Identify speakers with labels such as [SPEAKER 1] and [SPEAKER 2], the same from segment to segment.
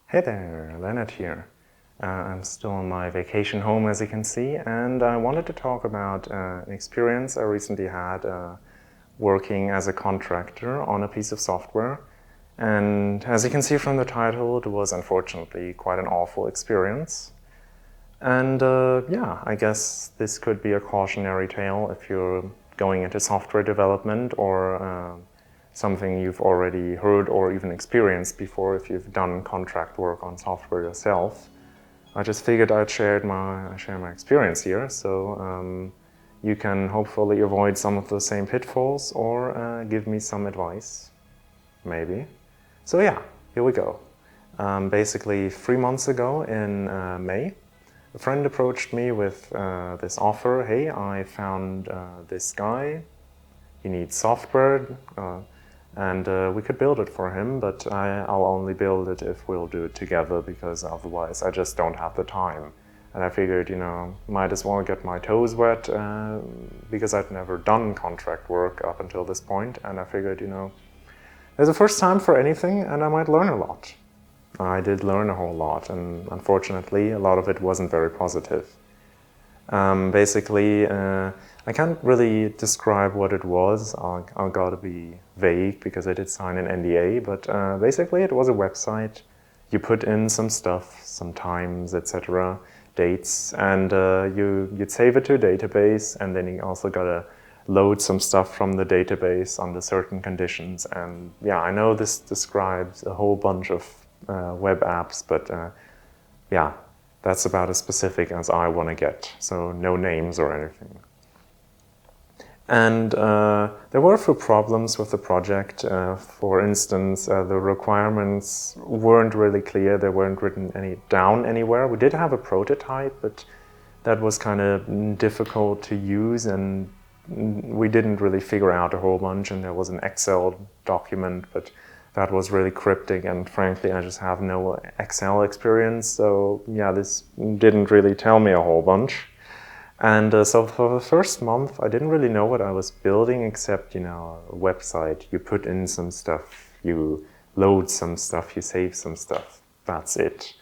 [SPEAKER 1] Hey there, Leonard here. I'm still in my vacation home, as you can see, and I wanted to talk about an experience I recently had working as a contractor on a piece of software. And as you can see from the title, it was unfortunately quite an awful experience. And yeah, I guess this could be a cautionary tale if you're going into software development or something you've already heard or even experienced before if you've done contract work on software yourself. I just figured I'd share my experience here, so you can hopefully avoid some of the same pitfalls or give me some advice, maybe. So yeah, here we go. Basically 3 months ago in May, a friend approached me with this offer. Hey, I found this guy, he needs software, and we could build it for him, but I'll only build it if we'll do it together, because otherwise I just don't have the time. And I figured, might as well get my toes wet, because I'd never done contract work up until this point, and I figured, there's a first time for anything, and I might learn a lot. I did learn a whole lot, and unfortunately a lot of it wasn't very positive. Basically, I can't really describe what it was. I've got to be vague because I did sign an NDA, but basically it was a website. You put in some stuff, some times, etc., dates, and you'd save it to a database, and then you also got to load some stuff from the database under certain conditions. And yeah, I know this describes a whole bunch of web apps, but yeah, that's about as specific as I want to get, so no names or anything. And there were a few problems with the project. For instance, the requirements weren't really clear. They weren't written down anywhere. We did have a prototype, but that was kind of difficult to use, and we didn't really figure out a whole bunch. And there was an Excel document, but that was really cryptic, and frankly, I just have no Excel experience. So yeah, this didn't really tell me a whole bunch. And so for the first month, I didn't really know what I was building, except, a website. You put in some stuff, you load some stuff, you save some stuff. That's it.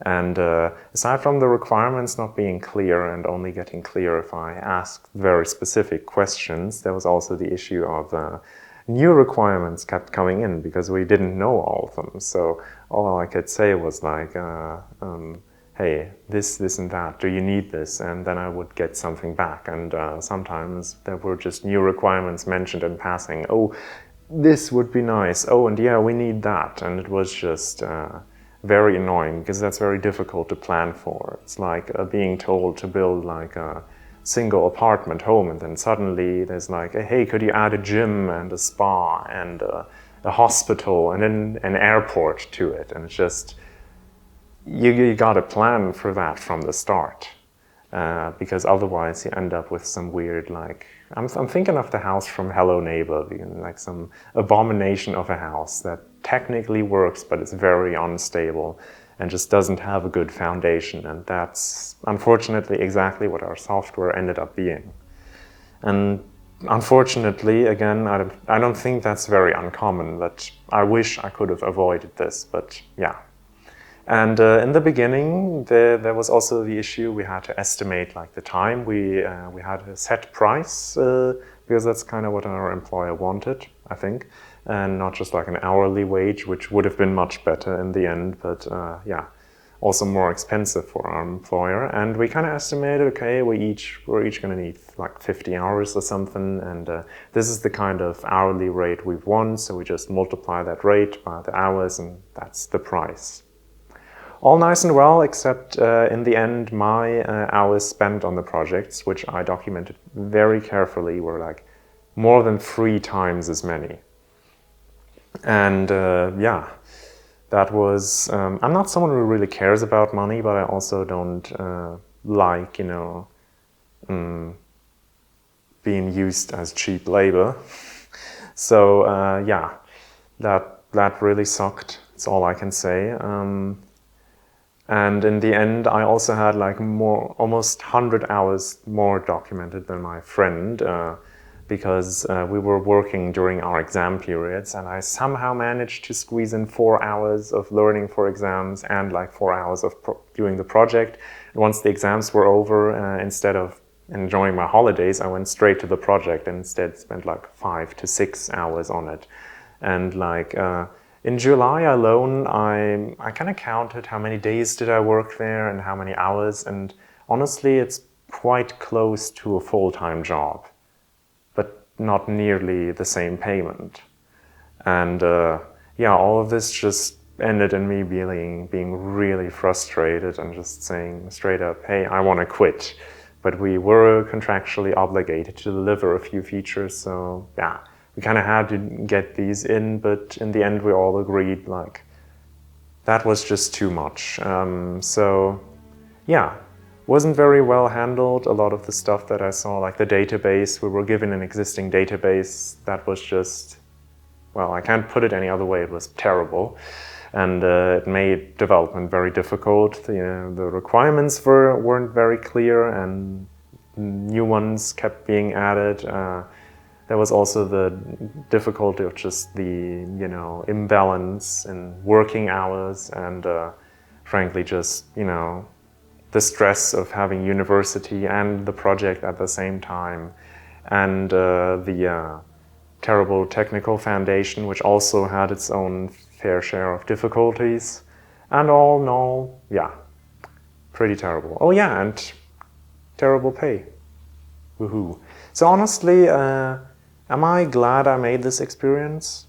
[SPEAKER 1] And aside from the requirements not being clear and only getting clear if I asked very specific questions, there was also the issue of new requirements kept coming in because we didn't know all of them. So all I could say was like, hey, this and that, do you need this? And then I would get something back. And sometimes there were just new requirements mentioned in passing. Oh, this would be nice. Oh, and yeah, we need that. And it was just very annoying because that's very difficult to plan for. It's like being told to build like a single apartment home, and then suddenly there's like, hey, could you add a gym and a spa and a hospital and then an airport to it? And it's just, you got to plan for that from the start, because otherwise you end up with some weird, like, I'm thinking of the house from Hello Neighbor, like some abomination of a house that technically works, but it's very unstable and just doesn't have a good foundation. And that's unfortunately exactly what our software ended up being. And unfortunately, again, I don't think that's very uncommon, but I wish I could have avoided this, but yeah. And in the beginning, there was also the issue we had to estimate like the time. We had a set price because that's kind of what our employer wanted, I think, and not just like an hourly wage, which would have been much better in the end, but yeah, also more expensive for our employer. And we kind of estimated, okay, we're each going to need like 50 hours or something, and this is the kind of hourly rate we want, so we just multiply that rate by the hours, and that's the price. All nice and well, except in the end, my hours spent on the projects, which I documented very carefully, were like more than 3 times as many. And yeah, that was, I'm not someone who really cares about money, but I also don't like, being used as cheap labor. So yeah, that really sucked. That's all I can say. And in the end, I also had like almost 100 hours more documented than my friend, because we were working during our exam periods, and I somehow managed to squeeze in 4 hours of learning for exams and like 4 hours of doing the project. And once the exams were over, instead of enjoying my holidays, I went straight to the project and instead spent like 5 to 6 hours on it. And like in July alone, I kind of counted how many days did I work there and how many hours, and honestly it's quite close to a full-time job, but not nearly the same payment. And yeah, all of this just ended in me being really frustrated and just saying straight up, hey, I want to quit. But we were contractually obligated to deliver a few features, so yeah, we kind of had to get these in, but in the end we all agreed like that was just too much. So yeah, wasn't very well handled. A lot of the stuff that I saw, like the database, we were given an existing database that was just, well, I can't put it any other way, it was terrible. And it made development very difficult. The requirements weren't very clear, and new ones kept being added. There was also the difficulty of just the imbalance in working hours, and frankly just the stress of having university and the project at the same time, and the terrible technical foundation, which also had its own fair share of difficulties. And all in all, yeah, pretty terrible. Oh yeah, and terrible pay. Woohoo. So honestly, am I glad I made this experience?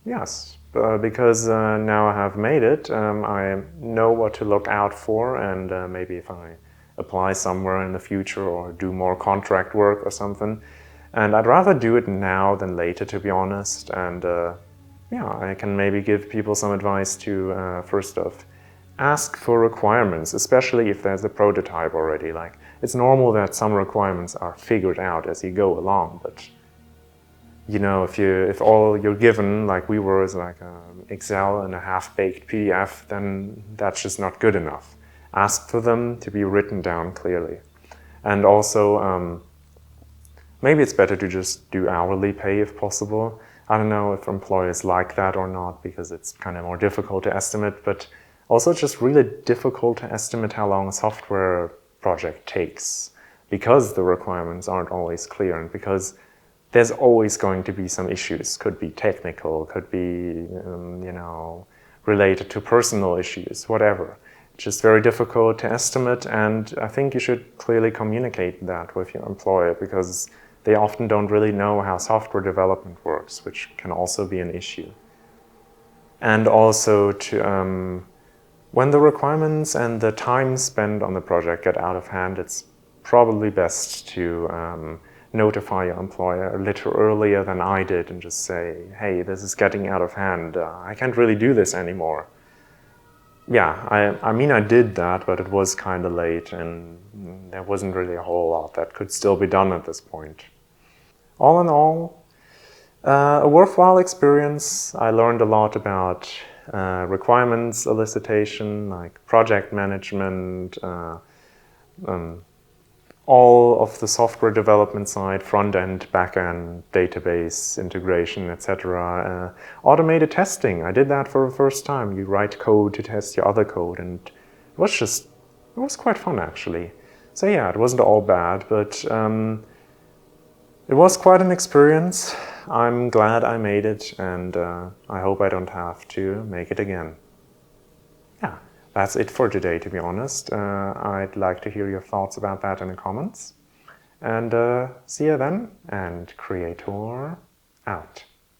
[SPEAKER 1] Yes, because now I have made it, I know what to look out for, and maybe if I apply somewhere in the future or do more contract work or something. And I'd rather do it now than later, to be honest. And yeah, I can maybe give people some advice to, first off, ask for requirements, especially if there's a prototype already. Like, it's normal that some requirements are figured out as you go along, but if all you're given, like we were, is like an Excel and a half-baked PDF, then that's just not good enough. Ask for them to be written down clearly. And also, maybe it's better to just do hourly pay if possible. I don't know if employers like that or not, because it's kind of more difficult to estimate, but also it's just really difficult to estimate how long a software project takes, because the requirements aren't always clear, and because there's always going to be some issues. Could be technical, could be, related to personal issues, whatever. It's just very difficult to estimate, and I think you should clearly communicate that with your employer, because they often don't really know how software development works, which can also be an issue. And also to, when the requirements and the time spent on the project get out of hand, it's probably best to notify your employer a little earlier than I did and just say, hey, this is getting out of hand, I can't really do this anymore. Yeah, I mean I did that, but it was kind of late, and there wasn't really a whole lot that could still be done at this point. All in all, a worthwhile experience. I learned a lot about requirements elicitation, like project management, all of the software development side, front-end, back-end, database integration, etc. Automated testing, I did that for the first time. You write code to test your other code, and it was quite fun actually. So yeah, it wasn't all bad, but it was quite an experience. I'm glad I made it, and I hope I don't have to make it again. Yeah. That's it for today, to be honest. I'd like to hear your thoughts about that in the comments. And see you then, and Creator out.